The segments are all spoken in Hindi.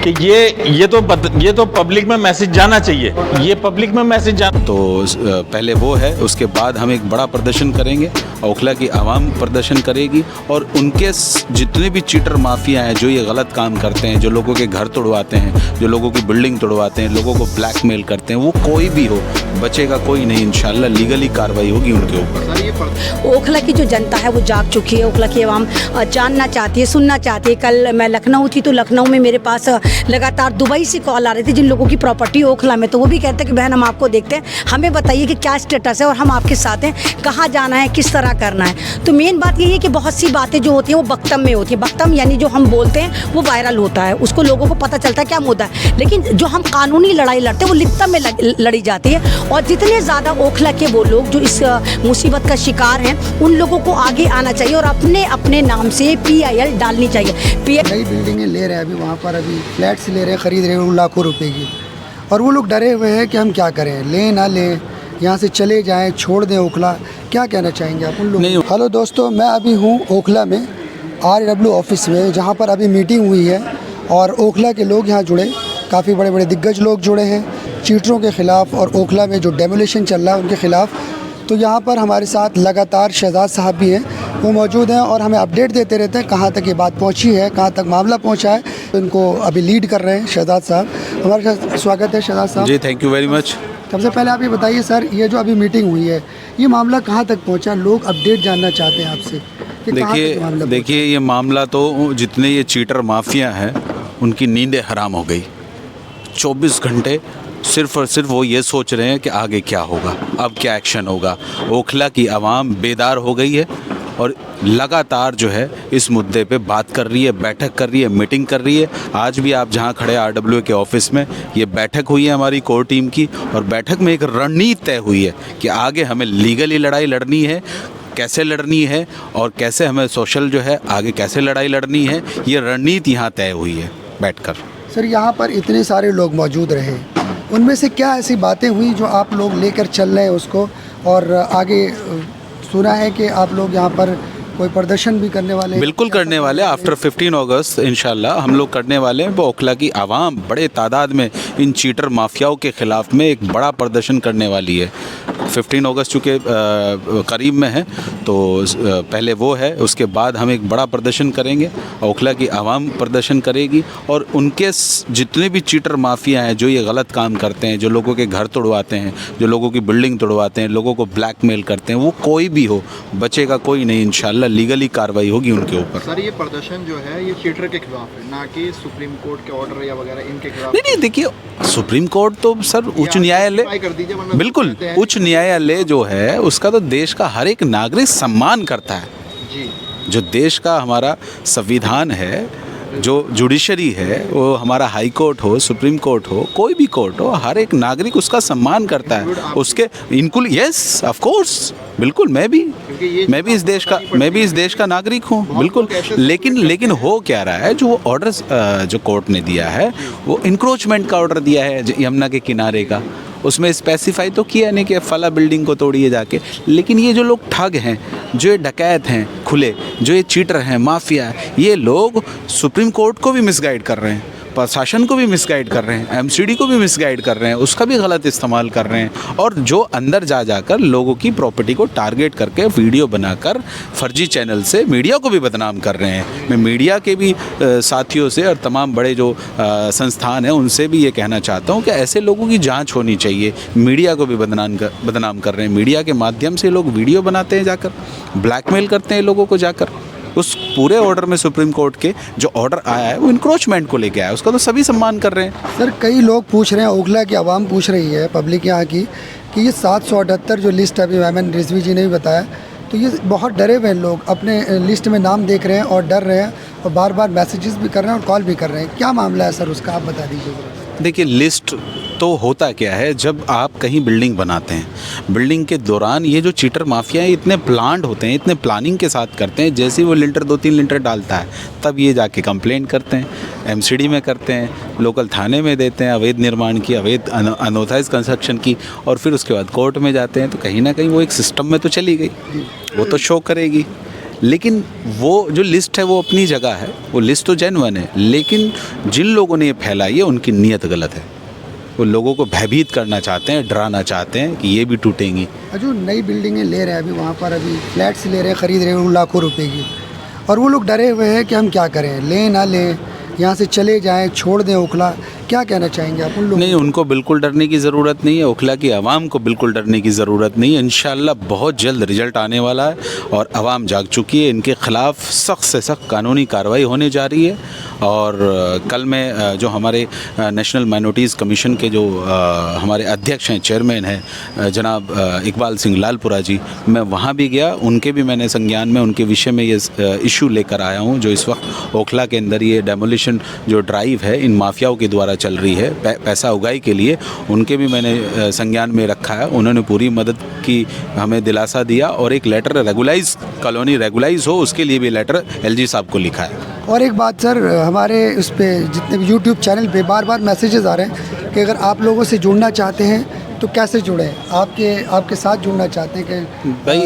कि ये तो पब्लिक में मैसेज जाना चाहिए, ये पब्लिक में मैसेज जाना। तो पहले वो है, उसके बाद हम एक बड़ा प्रदर्शन करेंगे, ओखला की आवाम प्रदर्शन करेगी और उनके जितने भी चीटर माफिया हैं जो ये गलत काम करते हैं, जो लोगों के घर तोड़वाते हैं, जो लोगों की बिल्डिंग तोड़वाते हैं, लोगों को ब्लैकमेल करते हैं, वो कोई भी हो, बचेगा कोई नहीं। इंशाल्लाह लीगली कार्रवाई होगी उनके ऊपर। ओखला की जो जनता है वो जाग चुकी है। ओखला की आवाम जानना चाहती है, सुनना चाहती है। कल मैं लखनऊ थी तो लखनऊ में मेरे पास लगातार दुबई से कॉल आ रही थी जिन लोगों की प्रॉपर्टी ओखला में, तो वो भी कहते हैं कि बहन हम आपको देखते हैं, हमें बताइए कि क्या स्टेटस है और हम आपके साथ हैं, कहाँ जाना है, किस तरह करना है। तो मेन बात यही है कि बहुत सी बातें जो होती हैं वो बख्तम में होती है। बख्तम यानी जो हम बोलते हैं वो वायरल होता है, उसको लोगों को पता चलता है क्या मुद्दा है, लेकिन जो हम कानूनी लड़ाई लड़ते हैं वो लिप्तम में लड़ी जाती है। और जितने ज़्यादा ओखला के वो लोग जो इस मुसीबत का शिकार हैं उन लोगों को आगे आना चाहिए और अपने अपने नाम से PIL डालनी चाहिए। नई बिल्डिंगें ले रहे हैं, अभी वहाँ पर अभी फ्लैट्स ले रहे हैं, ख़रीद रहे हैं लाखों रुपए की, और वो लोग डरे हुए हैं कि हम क्या करें, लें ना लें, यहाँ से चले जाएं, छोड़ दें ओखला। क्या कहना चाहेंगे आप उन लोगों? हेलो दोस्तों, मैं अभी हूँ ओखला में RW ऑफिस में, जहाँ पर अभी मीटिंग हुई है और ओखला के लोग यहाँ जुड़े, काफ़ी बड़े बड़े दिग्गज लोग जुड़े हैं चीटरों के ख़िलाफ़ और ओखला में जो डेमोलिशन चल रहा है उनके ख़िलाफ़। तो यहाँ पर हमारे साथ लगातार शहजाद साहब भी हैं, वो मौजूद हैं और हमें अपडेट देते रहते हैं कहाँ तक ये बात पहुँची है, कहाँ तक मामला पहुँचा है। तो इनको अभी लीड कर रहे हैं शहजाद साहब। हमारे साथ स्वागत है शहजाद साहब जी, थैंक यू वेरी मच। सबसे पहले आप ये बताइए सर, ये जो अभी मीटिंग हुई है ये मामला कहाँ तक पहुँचा? लोग अपडेट जानना चाहते हैं आपसे कि कहाँ तक ये मामला पहुँचा? देखिए ये मामला तो जितने ये चीटर माफिया हैं उनकी नींदें हराम हो गई। 24 घंटे सिर्फ और सिर्फ वो ये सोच रहे हैं कि आगे क्या होगा, अब क्या एक्शन होगा। ओखला की आवाम बेदार हो गई है और लगातार जो है इस मुद्दे पे बात कर रही है, बैठक कर रही है, मीटिंग कर रही है। आज भी आप जहां खड़े RW के ऑफिस में ये बैठक हुई है हमारी कोर टीम की, और बैठक में एक रणनीति तय हुई है कि आगे हमें लीगली लड़ाई लड़नी है, कैसे लड़नी है और कैसे हमें सोशल जो है आगे कैसे लड़ाई लड़नी है, ये रणनीति यहाँ तय हुई है बैठकर। सर यहाँ पर इतने सारे लोग मौजूद रहे, उनमें से क्या ऐसी बातें हुई जो आप लोग लेकर चल रहे हैं उसको, और आगे सुना है कि आप लोग यहाँ पर कोई प्रदर्शन भी करने वाले? बिल्कुल करने वाले, आफ्टर 15 अगस्त इंशाल्लाह हम लोग करने वाले हैं। वो ओखला की आवाम बड़े तादाद में इन चीटर माफियाओं के ख़िलाफ़ में एक बड़ा प्रदर्शन करने वाली है। 15 अगस्त चूँकि करीब में है तो पहले वो है, उसके बाद हम एक बड़ा प्रदर्शन करेंगे, ओखला की आवाम प्रदर्शन करेगी और उनके जितने भी चीटर माफिया हैं जो ये गलत काम करते हैं, जो लोगों के घर तोड़वाते हैं, जो लोगों की बिल्डिंग तोड़वाते हैं, लोगों को ब्लैकमेल करते हैं, वो कोई भी हो, बचेगा कोई नहीं। इंशाल्लाह लीगली कार्रवाई होगी उनके ऊपर। सर ये प्रदर्शन जो है ये चीटर के खिलाफ है, ना कि सुप्रीम कोर्ट के ऑर्डर या वगैरह इनके खिलाफ। नहीं, देखिए सुप्रीम कोर्ट तो सर उच्च न्यायालय, बिल्कुल उच्च न्यायालय जो है उसका तो देश का हर एक नागरिक सम्मान करता है जी। जो देश का हमारा संविधान है, जो जुडिशरी है, वो हमारा हाई कोर्ट हो, सुप्रीम कोर्ट हो, कोई भी कोर्ट हो, हर एक नागरिक उसका सम्मान करता है उसके इनकुल। यस ऑफ कोर्स, बिल्कुल मैं भी इस देश का नागरिक हूँ, बिल्कुल। लेकिन हो क्या रहा है, जो ऑर्डर जो कोर्ट ने दिया है वो इंक्रोचमेंट का ऑर्डर दिया है यमुना के किनारे का, उसमें स्पेसिफाई तो किया नहीं कि फला बिल्डिंग को तोड़िए जाके। लेकिन ये जो लोग ठग हैं, जो ये डकैत हैं खुले, जो ये चीटर हैं, माफिया है, ये लोग सुप्रीम कोर्ट को भी मिसगाइड कर रहे हैं, प्रशासन को भी मिसगाइड कर रहे हैं, MCD को भी मिसगाइड कर रहे हैं, उसका भी गलत इस्तेमाल कर रहे हैं, और जो अंदर जाकर लोगों की प्रॉपर्टी को टारगेट करके वीडियो बनाकर फर्जी चैनल से मीडिया को भी बदनाम कर रहे हैं। मैं मीडिया के भी साथियों से और तमाम बड़े जो संस्थान हैं उनसे भी ये कहना चाहता हूँ कि ऐसे लोगों की जाँच होनी चाहिए। मीडिया को भी बदनाम कर रहे हैं, मीडिया के माध्यम से लोग वीडियो बनाते हैं, जाकर ब्लैकमेल करते हैं लोगों को जाकर। उस पूरे ऑर्डर में सुप्रीम कोर्ट के जो ऑर्डर आया है वो इंक्रोचमेंट को लेके आया है, उसका तो सभी सम्मान कर रहे हैं। सर कई लोग पूछ रहे हैं, ओखला की आवाम पूछ रही है, पब्लिक यहाँ की, कि ये 778 जो लिस्ट अभी मैमन रिजवी जी ने भी बताया, तो ये बहुत डरे हुए लोग अपने लिस्ट में नाम देख रहे हैं और डर रहे हैं और बार बार मैसेजेस भी कर रहे हैं और कॉल भी कर रहे हैं। क्या मामला है सर उसका, आप बता दीजिए। देखिए लिस्ट तो होता क्या है, जब आप कहीं बिल्डिंग बनाते हैं, बिल्डिंग के दौरान ये जो चीटर माफिया है इतने प्लान्ड होते हैं, इतने प्लानिंग के साथ करते हैं। जैसे ही वो लिंटर 2-3 लिंटर डालता है तब ये जाके कंप्लेंट करते हैं, MCD में करते हैं, लोकल थाने में देते हैं अवैध निर्माण की, अवैध अनऑथराइज कंस्ट्रक्शन की, और फिर उसके बाद कोर्ट में जाते हैं। तो कहीं ना कहीं वो एक सिस्टम में तो चली गई, वो तो शो करेगी। लेकिन वो जो लिस्ट है वो अपनी जगह है, वो लिस्ट तो जेन्युइन है, लेकिन जिन लोगों ने ये फैलाई है उनकी नीयत गलत है। वो लोगों को भयभीत करना चाहते हैं, डराना चाहते हैं कि ये भी टूटेंगी। जो नई बिल्डिंगें ले रहे हैं अभी वहाँ पर अभी फ्लैट्स ले रहे हैं, ख़रीद रहे हैं लाखों रुपए की, और वो लोग डरे हुए हैं कि हम क्या करें, लें ना लें, यहाँ से चले जाएं, छोड़ दें ओखला। क्या कहना चाहेंगे आप उन लोगों नहीं, उनको बिल्कुल डरने की ज़रूरत नहीं है, ओखला की आवाम को बिल्कुल डरने की ज़रूरत नहीं है। इंशाल्लाह बहुत जल्द रिजल्ट आने वाला है और आवाम जाग चुकी है। इनके ख़िलाफ़ सख्त से सख्त कानूनी कार्रवाई होने जा रही है। और कल में जो हमारे नेशनल माइनॉरिटीज़ कमीशन के जो हमारे अध्यक्ष हैं, चेयरमैन हैं जनाब इकबाल सिंह लालपुरा जी, मैं वहाँ भी गया, उनके भी मैंने संज्ञान में उनके विषय में ये इशू लेकर आया हूँ। जो इस वक्त ओखला के अंदर ये डेमोलिशन जो ड्राइव है इन माफियाओं के द्वारा चल रही है पैसा उगाई के लिए, उनके भी मैंने संज्ञान में रखा है। उन्होंने पूरी मदद की हमें दिलासा दिया और एक लेटर रेगुलाइज कॉलोनी रेगुलाइज हो उसके लिए भी लेटर एलजी साहब को लिखा है। और एक बात सर, हमारे उस पर जितने भी यूट्यूब चैनल पे बार बार मैसेजेस आ रहे हैं कि अगर आप लोगों से जुड़ना चाहते हैं तो कैसे जुड़े, आपके साथ जुड़ना चाहते हैं कि भाई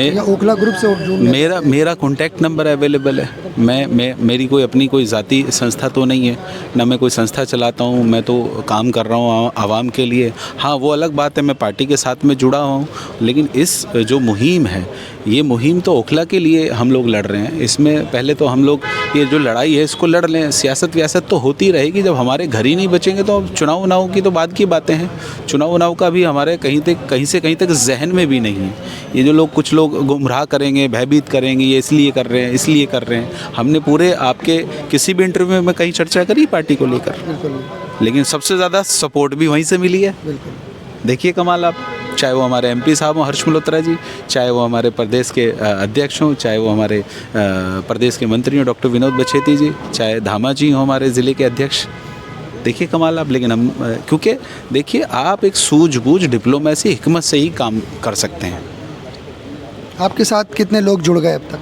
या ओखला ग्रुप से जुड़ना? मेरा कॉन्टैक्ट नंबर अवेलेबल है। मेरी कोई अपनी कोई ज़ाती संस्था तो नहीं है, ना मैं कोई संस्था चलाता हूँ, मैं तो काम कर रहा हूँ आवाम के लिए। हाँ, वो अलग बात है, मैं पार्टी के साथ में जुड़ा हूँ, लेकिन इस जो मुहिम है, ये मुहिम तो ओखला के लिए हम लोग लड़ रहे हैं। इसमें पहले तो हम लोग ये जो लड़ाई है इसको लड़ लें। सियासत व्यासत तो होती रहेगी, जब हमारे घर ही नहीं बचेंगे तो चुनाव उनाव की तो बाद की बातें हैं। चुनाव उनाव का भी हमारे कहीं से कहीं तक जहन में भी नहीं है। ये जो लोग कुछ लोग गुमराह करेंगे, भयभीत करेंगे, ये इसलिए कर रहे हैं, इसलिए कर रहे हैं। हमने पूरे आपके किसी भी इंटरव्यू में कहीं चर्चा करी पार्टी को लेकर, लेकिन सबसे ज़्यादा सपोर्ट भी वहीं से मिली है। देखिए कमाल आप, चाहे वो हमारे एमपी साहब हों हर्ष मल्होत्रा जी, चाहे वो हमारे प्रदेश के अध्यक्ष हों, चाहे वो हमारे प्रदेश के मंत्री हों डॉक्टर विनोद बछेती जी, चाहे धामा जी हों हमारे ज़िले के अध्यक्ष। देखिए कमाल आप। लेकिन हम क्योंकि देखिए आप एक सूझबूझ डिप्लोमेसी हिकमत से ही काम कर सकते हैं। आपके साथ कितने लोग जुड़ गए अब तक?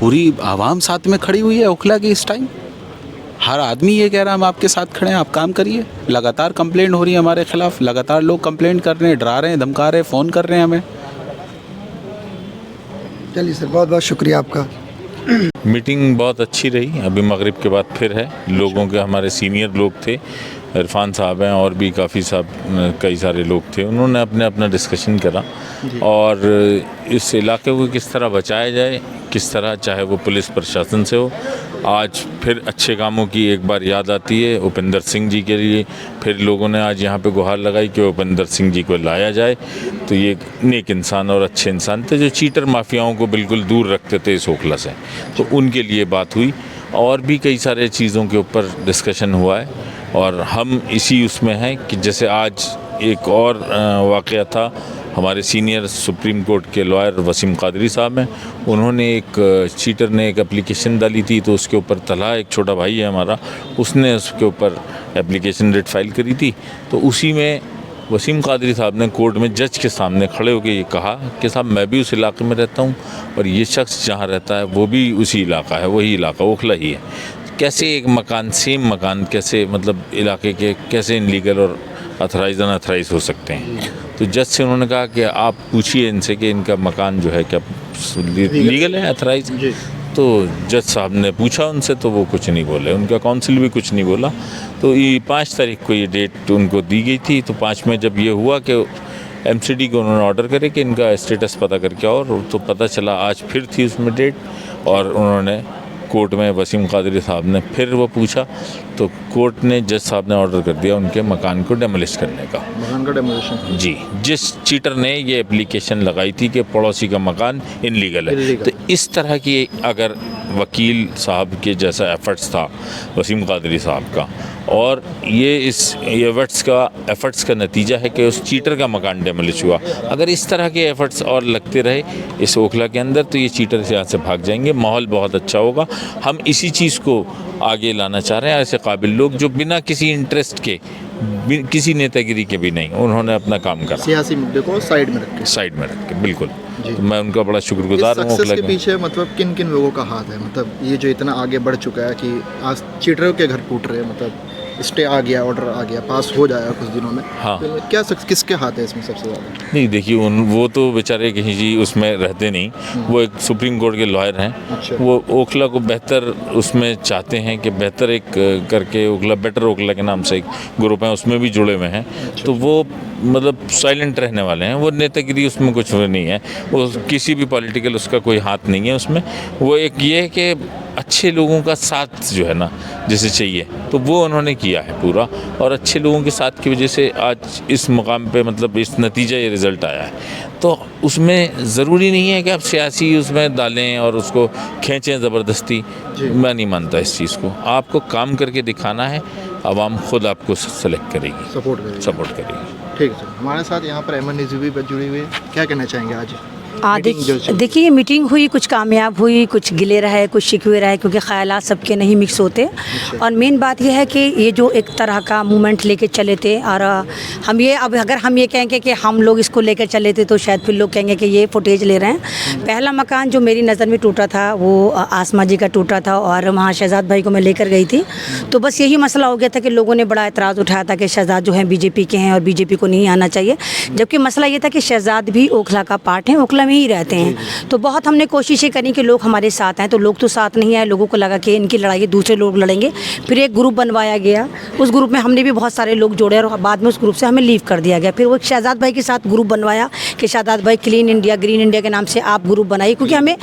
पूरी आवाम साथ में खड़ी हुई है ओखला की इस टाइम। हर आदमी ये कह रहा है हम आपके साथ खड़े हैं, आप काम करिए। लगातार कंप्लेंट हो रही है हमारे खिलाफ, लगातार लोग कंप्लेंट कर रहे हैं, डरा रहे हैं, धमका रहे हैं, फ़ोन कर रहे हैं हमें। चलिए सर, बहुत बहुत शुक्रिया आपका। मीटिंग बहुत अच्छी रही। अभी मगरिब के बाद फिर है, लोगों के हमारे सीनियर लोग थे, इरफान साहब हैं और भी कई सारे लोग थे। उन्होंने अपना डिस्कशन करा और इस इलाके को किस तरह बचाया जाए, किस तरह, चाहे वो पुलिस प्रशासन से हो। आज फिर अच्छे कामों की एक बार याद आती है उपेंद्र सिंह जी के लिए। फिर लोगों ने आज यहाँ पे गुहार लगाई कि उपेंद्र सिंह जी को लाया जाए। तो ये नेक इंसान और अच्छे इंसान थे जो चीटर माफियाओं को बिल्कुल दूर रखते थे इस ओखला से, तो उनके लिए बात हुई। और भी कई सारे चीज़ों के ऊपर डिस्कशन हुआ है और हम इसी उसमें हैं कि जैसे आज एक और वाक़या था, हमारे सीनियर सुप्रीम कोर्ट के लॉयर वसीम कादरी साहब हैं, उन्होंने एक चीटर ने एक एप्लीकेशन डाली थी, तो उसके ऊपर तलहा एक छोटा भाई है हमारा, उसने उसके ऊपर एप्लीकेशन रेट फाइल करी थी। तो उसी में वसीम कादरी साहब ने कोर्ट में जज के सामने खड़े होकर ये कहा कि साहब मैं भी उस इलाके में रहता हूँ और ये शख्स जहाँ रहता है वो भी उसी इलाका है, वही इलाका ओखला ही है। कैसे एक मकान, सेम मकान, कैसे मतलब इलाके के कैसे इनलीगल और अथराइज अनअथराइज हो सकते हैं। तो जज से उन्होंने कहा कि आप पूछिए इनसे कि इनका मकान जो है क्या लीगल है, अथराइज। तो जज साहब ने पूछा उनसे, तो वो कुछ नहीं बोले, उनका काउंसिल भी कुछ नहीं बोला। तो ये 5 तारीख को ये डेट उनको दी गई थी। तो 5 में जब ये हुआ कि एमसीडी को उन्होंने ऑर्डर करे कि इनका स्टेटस पता करके, और तो पता चला आज फिर थी उसमें डेट, और उन्होंने कोर्ट में वसीम कादरी साहब ने फिर वो पूछा, तो कोर्ट ने, जज साहब ने ऑर्डर कर दिया उनके मकान को डेमोलिश करने का। मकान का डेमोलिशन? जी। जिस चीटर ने ये एप्लीकेशन लगाई थी कि पड़ोसी का मकान इनलीगल है, तो इस तरह की अगर वकील साहब के जैसा एफर्ट्स था वसीम कादरी साहब का, और ये एफर्ट्स का नतीजा है कि उस चीटर का मकान डेमोलिश हुआ। अगर इस तरह के एफर्ट्स और लगते रहे इस ओखला के अंदर, तो ये चीटर यहाँ से भाग जाएंगे, माहौल बहुत अच्छा होगा। हम इसी चीज़ को आगे लाना चाह रहे हैं। ऐसे काबिल लोग जो बिना किसी इंटरेस्ट के, किसी नेतागिरी के भी नहीं, उन्होंने अपना काम करा, सियासी मुद्दे को साइड में रख के बिल्कुल। तो मैं उनका बड़ा शुक्रगुजार हूँ। सक्सेस के पीछे मतलब किन किन लोगों का हाथ है? मतलब ये जो इतना आगे बढ़ चुका है कि आज चीटरों के घर टूट रहे हैं, मतलब स्टे आ गया, ऑर्डर आ गया, पास हो जाएगा कुछ दिनों में, हाँ। तो क्या किसके हाथ है इसमें सबसे ज़्यादा? नहीं देखिए वो तो बेचारे कहीं जी उसमें रहते नहीं, वो एक सुप्रीम कोर्ट के लॉयर हैं। अच्छा। वो ओखला को बेहतर उसमें चाहते हैं कि बेहतर एक करके ओखला, बेटर ओखला के नाम से एक ग्रुप है, उसमें भी जुड़े हुए हैं। तो वो मतलब साइलेंट रहने वाले हैं, वो नेतागिरी उसमें कुछ नहीं है, वो किसी भी पॉलिटिकल उसका कोई हाथ नहीं है उसमें। वो एक ये है कि अच्छे लोगों का साथ जो है ना जैसे चाहिए, तो वो उन्होंने किया है पूरा, और अच्छे लोगों के साथ की वजह से आज इस मुकाम पे मतलब इस नतीजा ये रिज़ल्ट आया है। तो उसमें ज़रूरी नहीं है कि आप सियासी उसमें डालें और उसको खींचें ज़बरदस्ती, मैं नहीं मानता इस चीज़ को। आपको काम करके दिखाना है, आवाम खुद आपको सेलेक्ट करेगी, सपोर्ट करेगी। ठीक है सर, हमारे साथ यहाँ पर अहमद निज़वी भी जुड़ी हुई है, क्या कहना चाहेंगे आज? देखिए मीटिंग हुई, कुछ कामयाब हुई, कुछ गिले रहे, कुछ शिकवे रहे, क्योंकि ख्यालात सबके नहीं मिक्स होते। और मेन बात यह है कि ये जो एक तरह का मूवमेंट लेके चले थे, और हम ये अब अगर हम ये कहेंगे कि हम लोग इसको लेकर चले थे तो शायद फिर लोग कहेंगे कि ये फुटेज ले रहे हैं। पहला मकान जो मेरी नज़र में टूटा था वो आसमा जी का टूटा था, और वहाँ शहजाद भाई को मैं लेकर गई थी। तो बस यही मसला हो गया था कि लोगों ने बड़ा एतराज़ उठाया था कि शहजाद जो हैं बीजेपी के हैं और बीजेपी को नहीं आना चाहिए, जबकि मसला ये था कि शहजाद भी ओखला का पार्ट हैं, ओखला में ही रहते हैं। तो बहुत हमने कोशिशें करी कि लोग हमारे साथ हैं, तो लोग तो साथ नहीं आए। लोगों को लगा कि इनकी लड़ाई दूसरे लोग लड़ेंगे। फिर एक ग्रुप बनवाया गया, उस ग्रुप में हमने भी बहुत सारे लोग जोड़े, और बाद में उस ग्रुप से हमें लीव कर दिया गया। फिर वो शहजाद भाई के साथ ग्रुप बनवाया कि शहजाद भाई क्लीन इंडिया, ग्रीन इंडिया के नाम से आप ग्रुप बनाइए, क्योंकि हमें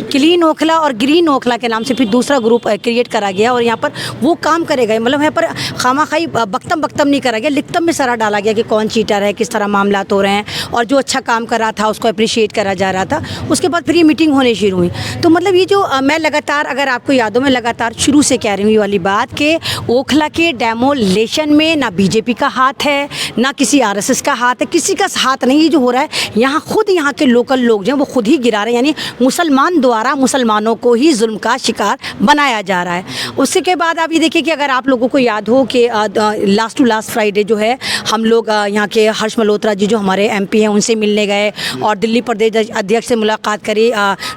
क्लीन ओखला और ग्रीन ओखला के नाम से फिर दूसरा ग्रुप क्रिएट करा गया। और यहाँ पर वो काम करेगा, मतलब यहाँ पर खामाखाई बख्तम नहीं करा गया, लिखतम में सारा डाला गया कि कौन चीटर है, किस तरह मामला हो रहे हैं, और जो अच्छा काम कर रहा था उसको अप्रिशिएट करा जा रहा था। उसके बाद फिर ये मीटिंग होने शुरू हुई। तो मतलब ये जो मैं लगातार, अगर आपको याद हो, मैं लगातार शुरू से कह रही हूँ ये वाली बात कि ओखला के डेमोलेशन में ना बीजेपी का हाथ है, ना किसी आरएसएस का हाथ है, किसी का हाथ नहीं। ये जो हो रहा है यहाँ खुद यहाँ के लोकल लोग जो हैं वो खुद ही गिरा रहे हैं, यानी मुसलमान द्वारा मुसलमानों को ही जुल्म का शिकार बनाया जा रहा है। उसके के बाद आप ये देखिए कि अगर आप लोगों को याद हो कि लास्ट टू लास्ट फ्राइडे जो है हम लोग यहाँ के हर्ष मल्होत्रा जी जो हमारे एमपी हैं उनसे मिलने गए, और दिल्ली प्रदेश अध्यक्ष से मुलाकात करी,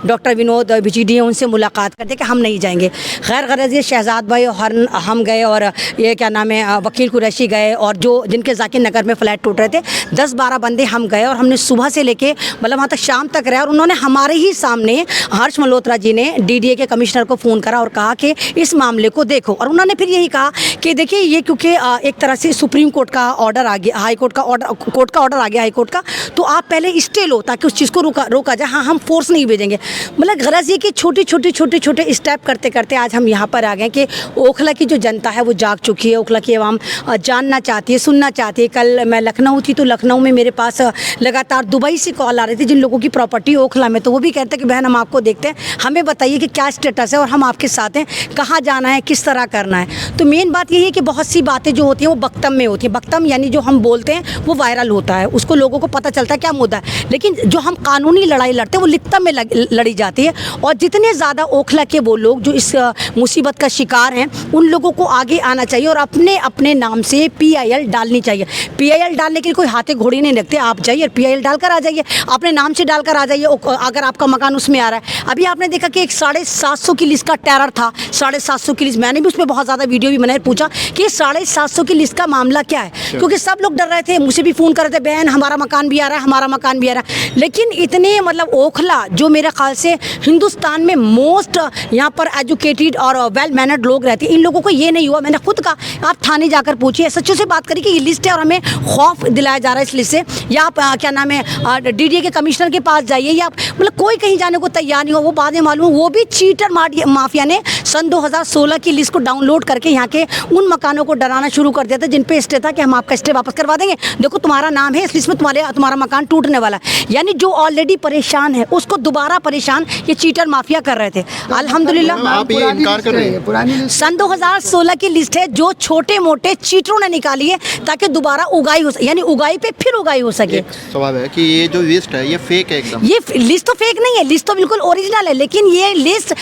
डॉक्टर विनोद बिजडी उनसे मुलाकात करते कि हम नहीं जाएंगे। खैर गरज ये शहजाद भाई और हम गए, और ये क्या नाम है वकील कुरैशी गए, और जो जिनके जाकिर नगर में फ्लैट टूट रहे थे 10-12 बंदे हम गए, और हमने सुबह से लेके मतलब वहाँ तक शाम तक रहे। और उन्होंने हमारे ही सामने हर्ष मल्होत्रा जी ने डीडीए के कमिश्नर को फ़ोन करा और कहा कि इस मामले को देखो। और उन्होंने फिर यही कहा कि देखिए ये क्योंकि एक तरह से सुप्रीम कोर्ट का ऑर्डर आ गया, हाई कोर्ट का ऑर्डर आ गया हाई कोर्ट का, तो आप पहले स्टे लो ताकि उस चीज़ को रोका जाए। हाँ, हम फोर्स नहीं भेजेंगे। मतलब गरज ये कि छोटे स्टेप करते करते आज हम यहाँ पर आ गए कि ओखला की जो जनता है वो जाग चुकी है। ओखला की आवाम जानना चाहती है, सुनना चाहती है। कल मैं लखनऊ थी तो लखनऊ में मेरे पास लगातार दुबई से कॉल आ रही थी जिन लोगों की प्रॉपर्टी ओखला में, तो वो भी कहते हैं कि बहन हम आपको देखते हैं, हमें बताइए कि क्या स्टेटस है और हम आपके साथ हैं, कहाँ जाना है, किस तरह करना है। तो मेन बात यही है कि बहुत सी बातें जो होती हैं वो बख्तम में होती हैं। बख्तम यानी जो हम बोलते हैं वो वायरल होता है, उसको लोगों को पता चलता है क्या मुद्दा है, लेकिन जो हम कानूनी लड़ाई लड़ते हैं वो लिखतम में लड़ी जाती है। और जितने ज़्यादा ओखला के वो लोग जो इस मुसीबत का शिकार हैं उन लोगों को आगे आना चाहिए और अपने अपने नाम से PIL डालनी चाहिए। PIL डालने के लिए कोई हाथे घोड़ी नहीं रखते, आप जाइए PIL डालकर आ जाइए, अपने नाम से डालकर आ जाइए अगर आपका मकान उसमें आ रहा है। अभी आपने देखा कि एक 750 की लिस्ट का टेरर था, 750 की लिस्ट, मैंने भी उसमें बहुत ज़्यादा वीडियो भी बनाए, पूछा कि 750 की लिस्ट का मामला क्या है, क्योंकि सब लोग डर रहे थे, मुझे भी फ़ोन कर रहे थे, बहन हमारा मकान भी आ रहा है, हमारा मकान भी आ रहा है। लेकिन इतने मतलब ओखला जो मेरे ख्याल से हिंदुस्तान में मोस्ट यहाँ पर एजुकेटेड और वेल मैनर्ड लोग रहते हैं, इन लोगों को ये नहीं हुआ। मैंने खुद कहा आप थाने जाकर पूछिए, सच्चों से बात करिए कि ये लिस्ट है और हमें खौफ दिलाया जा रहा है इस लिस्ट से, या आप क्या नाम है DDA के कमिश्नर के पास जाइए, या मतलब कोई कहीं जाने को तैयार नहीं हो। वो बाद में मालूम वो भी चीटर माफिया ने सन 2016 की लिस्ट को डाउनलोड करके यहाँ के उन मकानों को डराना शुरू कर दिया था जिन पे स्टे था कि हम आपका स्टे वापस करवा देंगे, देखो तुम्हारा नाम है इस लिस्ट में, तुम्हारा मकान टूटने वाला है। यानी जो ऑलरेडी परेशान है उसको दोबारा परेशान ये चीटर माफिया कर रहे थे। अल्हम्दुलिल्लाह आप ये इनकार कर रहे हैं, पुरानी सन 2016 की लिस्ट है जो छोटे मोटे चीटरों ने निकाली है ताकि दोबारा उगाई हो सके, यानी उगाई पे फिर उगाई हो सके। सवाल है कि ये जो लिस्ट है ये फेक है एकदम। ये लिस्ट तो फेक नहीं है, लिस्ट तो बिल्कुल ओरिजिनल है, लेकिन ये लिस्ट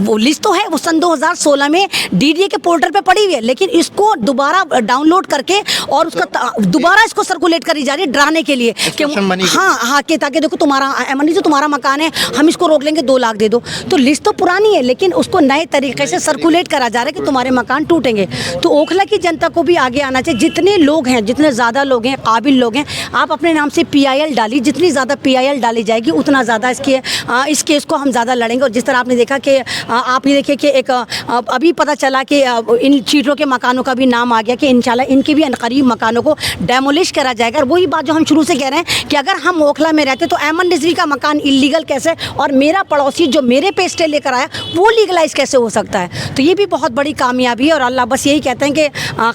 वो लिस्ट तो है वो सन 2016 में DDA के पोर्टल पे पड़ी हुई है, लेकिन इसको दोबारा डाउनलोड करके और उसका दोबारा इसको सर्कुलेट करी जा रही है डराने के लिए प्रशासन मनी हाँ कि ताकि देखो तुम्हारा मनी जो तुम्हारा मकान है हम इसको रोक लेंगे 2 लाख दे दो। तो लिस्ट तो पुरानी है लेकिन उसको नए तरीके से सर्कुलेट करा जा रहा है कि तुम्हारे मकान टूटेंगे। तो ओखला की जनता को भी आगे आना चाहिए। जितने लोग हैं, जितने ज़्यादा लोग हैं, काबिल लोग हैं, आप अपने नाम से PIL डालिए। जितनी ज़्यादा PIL डाली जाएगी उतना ज़्यादा इस केस को हम ज़्यादा लड़ेंगे। और जिस तरह आपने देखा कि आपने देखिए कि एक अभी पता चला कि इन चीटों के मकानों का भी नाम आ गया कि इंशाल्लाह इनके भी अनकरीब मकानों को डेमोलिश करा जाएगा। और वही बात जो हम शुरू से कह रहे हैं कि अगर हम ओखला में रहते तो अहमद रिजवी का मकान इलीगल कैसे और मेरा पड़ोसी जो मेरे पे स्टे लेकर आया वो लीगलाइज कैसे हो सकता है। तो ये भी बहुत बड़ी कामयाबी है। और अल्लाह बस यही कहते हैं कि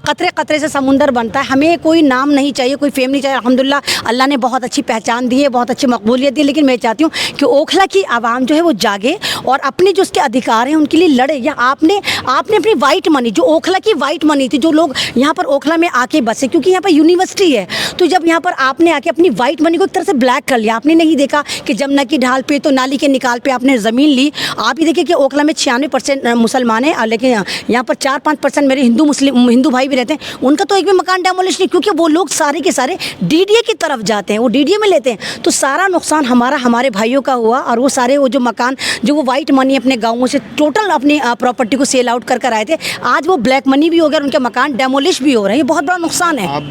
कतरे कतरे से समुंदर बनता है। हमें कोई नाम नहीं चाहिए, कोई फेम नहीं चाहिए। अल्हम्दुलिल्लाह अल्लाह ने बहुत अच्छी पहचान दी है, बहुत अच्छी मकबूलियत दी। लेकिन मैं चाहती हूँ कि ओखला की आवाम जो है वो जागे और अपने जो उसके अधिकार हैं उनके लिए लड़े। या आपने अपनी वाइट मनी, जो ओखला की वाइट मनी थी, जो लोग यहाँ पर ओखला में आके बसे, क्योंकि यहाँ पर यूनिवर्सिटी है, तो जब यहाँ पर आपने आके अपनी वाइट मनी को एक तरह से ब्लैक कर लिया। आपने नहीं देखा कि जमुना की ढाल पे तो नाली के निकाल पे आपने ज़मीन ली। आप ही देखिए कि ओखला में 96% मुसलमान हैं, लेकिन यहाँ पर 4-5% मेरे हिंदू भाई भी रहते हैं। उनका तो एक भी मकान डेमोलिश नहीं, क्योंकि वो लोग सारे के सारे DDA की तरफ जाते हैं, वो DDA में लेते हैं। तो सारा नुकसान हमारे भाइयों का हुआ। और वो सारे वो जो मकान जो वो वाइट मनी अपने गाँवों से टोटल अपनी प्रॉपर्टी को सेल आउट कर आए थे, आज वो ब्लैक मनी भी हो गया और उनके मकान डेमोलिश भी हो रहे हैं। ये बहुत बड़ा नुकसान है।